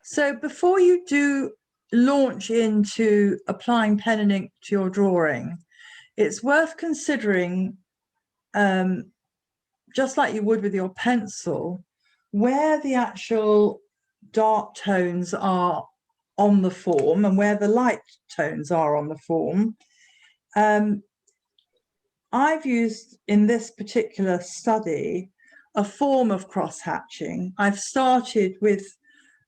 So before you do launch into applying pen and ink to your drawing, it's worth considering, just like you would with your pencil, where the actual dark tones are on the form and where the light tones are on the form. I've used in this particular study a form of cross-hatching. I've started with,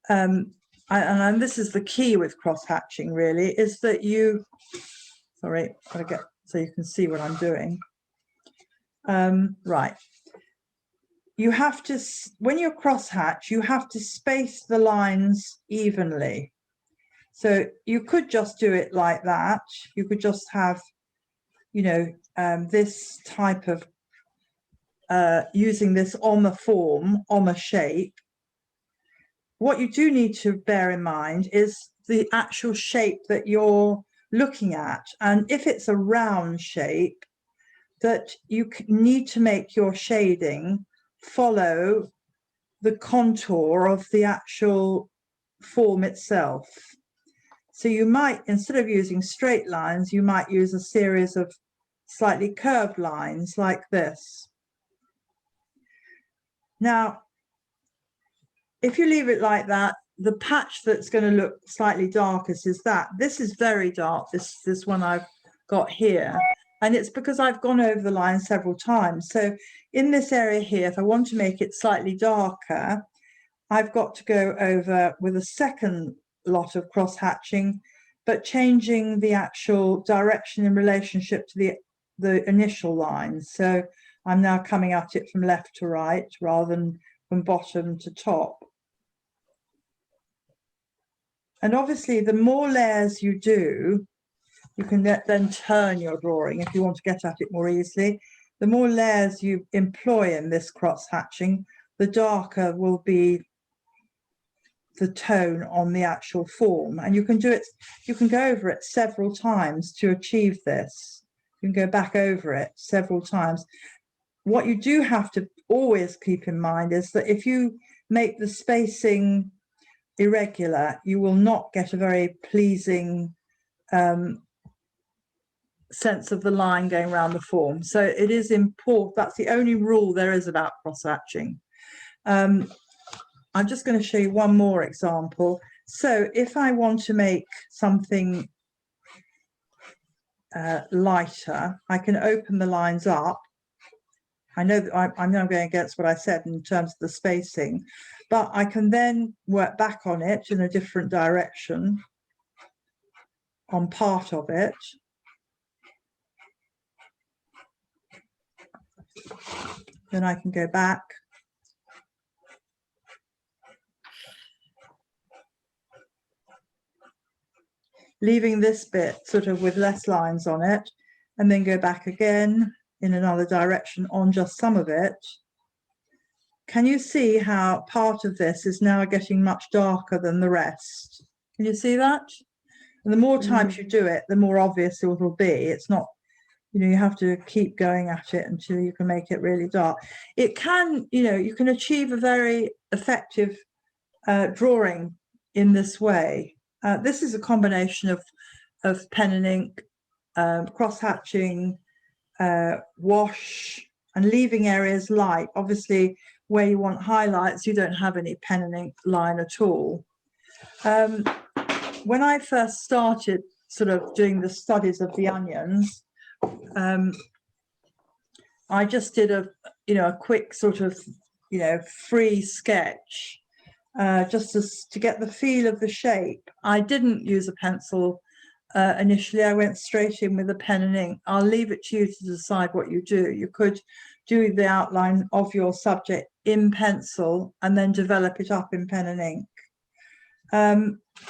and this is the key with cross-hatching really, is that you, sorry, gotta get so you can see what I'm doing. Right. You have to, when you're cross-hatch, you have to space the lines evenly. So you could just do it like that. You could just have, you know, this type of, using this on the form, on the shape. What you do need to bear in mind is the actual shape that you're looking at. And if it's a round shape, that you need to make your shading follow the contour of the actual form itself. So you might, instead of using straight lines, you might use a series of slightly curved lines like this. Now, if you leave it like that, the patch that's going to look slightly darkest is that. This is very dark, this one I've got here. And it's because I've gone over the line several times. So in this area here, if I want to make it slightly darker, I've got to go over with a second lot of cross-hatching, but changing the actual direction in relationship to the initial line. So I'm now coming at it from left to right rather than from bottom to top. And obviously, the more layers you do, you can then turn your drawing if you want to get at it more easily. The more layers you employ in this cross-hatching, the darker will be the tone on the actual form. And you can do it, you can go over it several times to achieve this. You can go back over it several times. What you do have to always keep in mind is that if you make the spacing irregular, you will not get a very pleasing sense of the line going around the form. So it is important, that's the only rule there is about cross-hatching. I'm just going to show you one more example. So if I want to make something lighter, I can open the lines up. I know that I'm now going against what I said in terms of the spacing, but I can then work back on it in a different direction on part of it. Then I can go back. Leaving this bit sort of with less lines on it, and then go back again in another direction on just some of it. Can you see how part of this is now getting much darker than the rest? Can you see that? And the more times you do it, the more obvious it will be. It's not, you know, you have to keep going at it until you can make it really dark. It can, you know, you can achieve a very effective drawing in this way. This is a combination of pen and ink, cross-hatching, wash, and leaving areas light. Obviously, where you want highlights, you don't have any pen and ink line at all. When I first started sort of doing the studies of the onions, I just did a quick sort of, free sketch, just to get the feel of the shape. I didn't use a pencil initially. I went straight in with a pen and ink. I'll leave it to you to decide what you do. You could do the outline of your subject in pencil and then develop it up in pen and ink.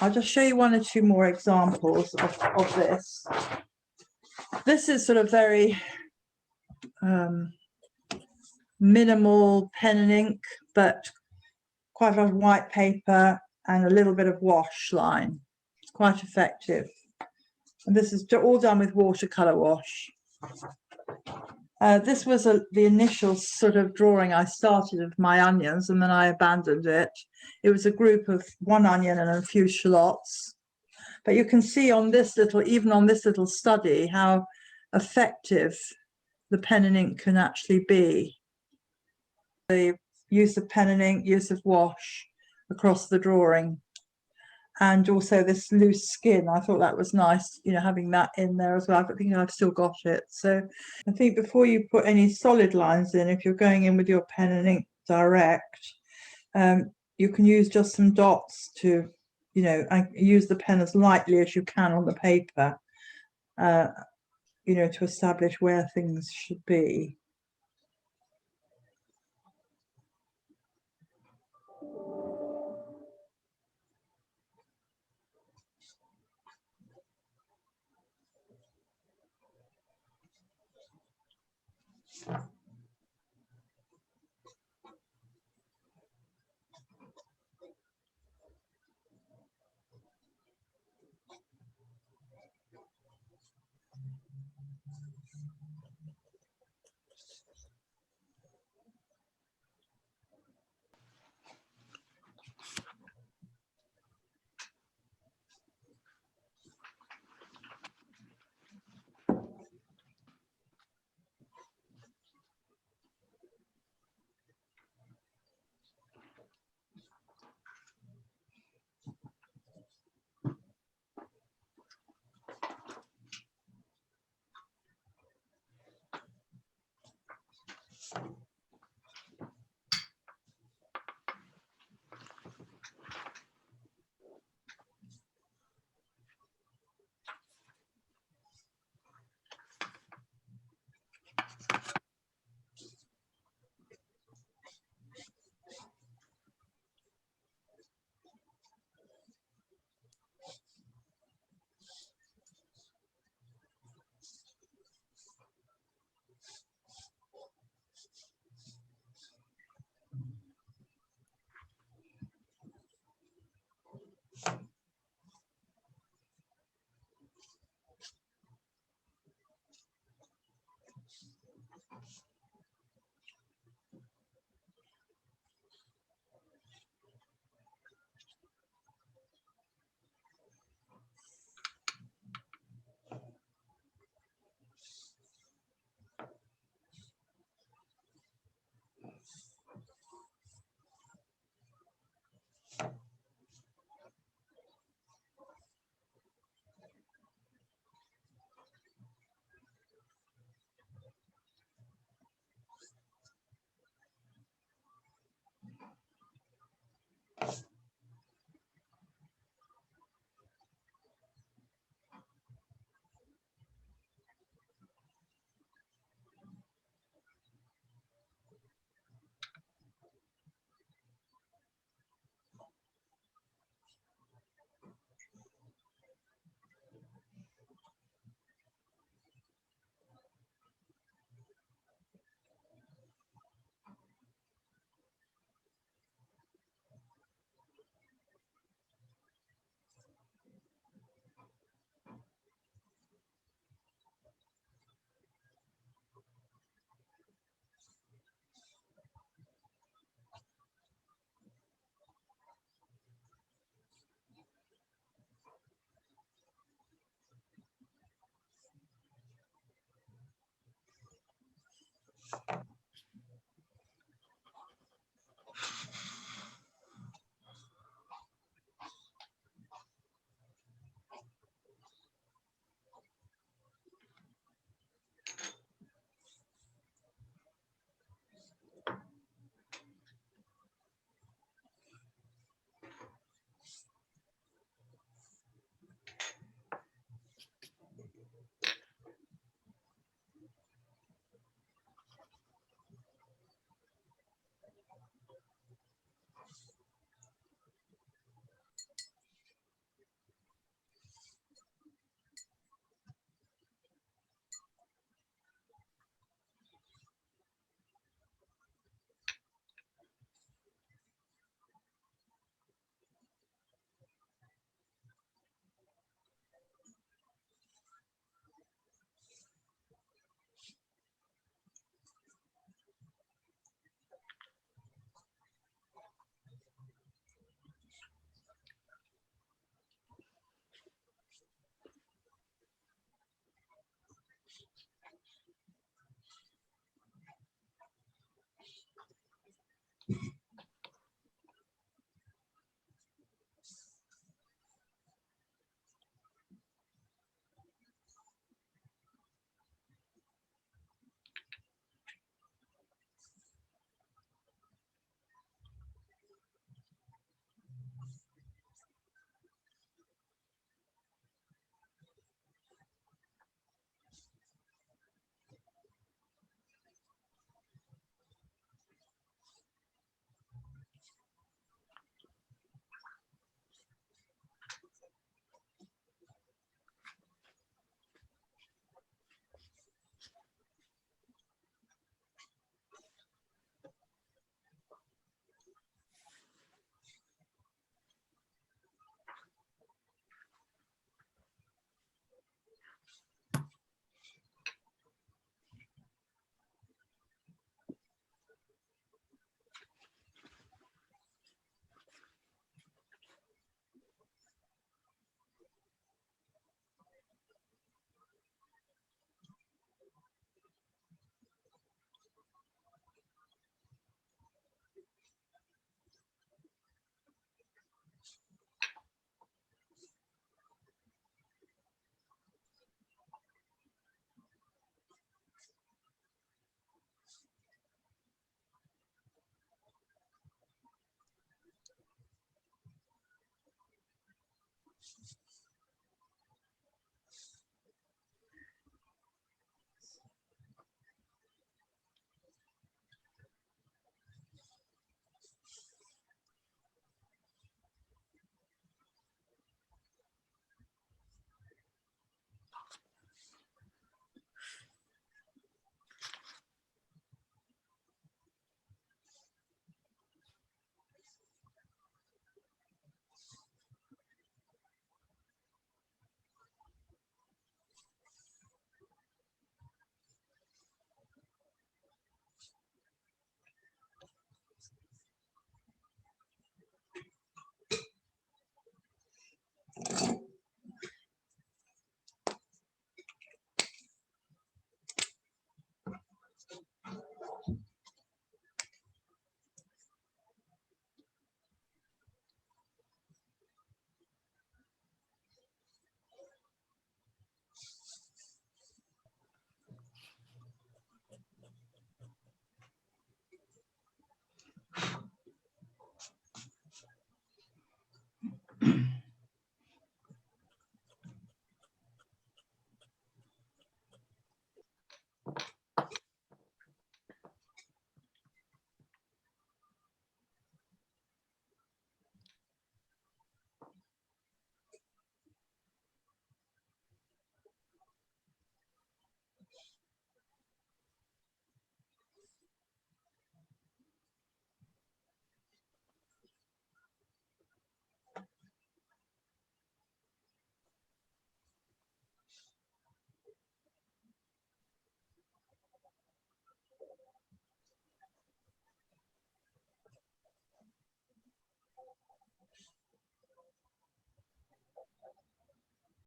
I'll just show you one or two more examples of this. This is sort of very minimal pen and ink, but quite a lot of white paper and a little bit of wash line. It's quite effective. And this is all done with watercolor wash. This was the initial sort of drawing I started of my onions, and then I abandoned it. It was a group of one onion and a few shallots. But you can see on this little, even on this little study, how effective the pen and ink can actually be. The use of pen and ink, use of wash across the drawing, and also this loose skin. I thought that was nice, you know, having that in there as well. I think I've still got it. So I think before you put any solid lines in, if you're going in with your pen and ink direct, you can use just some dots to, you know, and use the pen as lightly as you can on the paper, you know, to establish where things should be.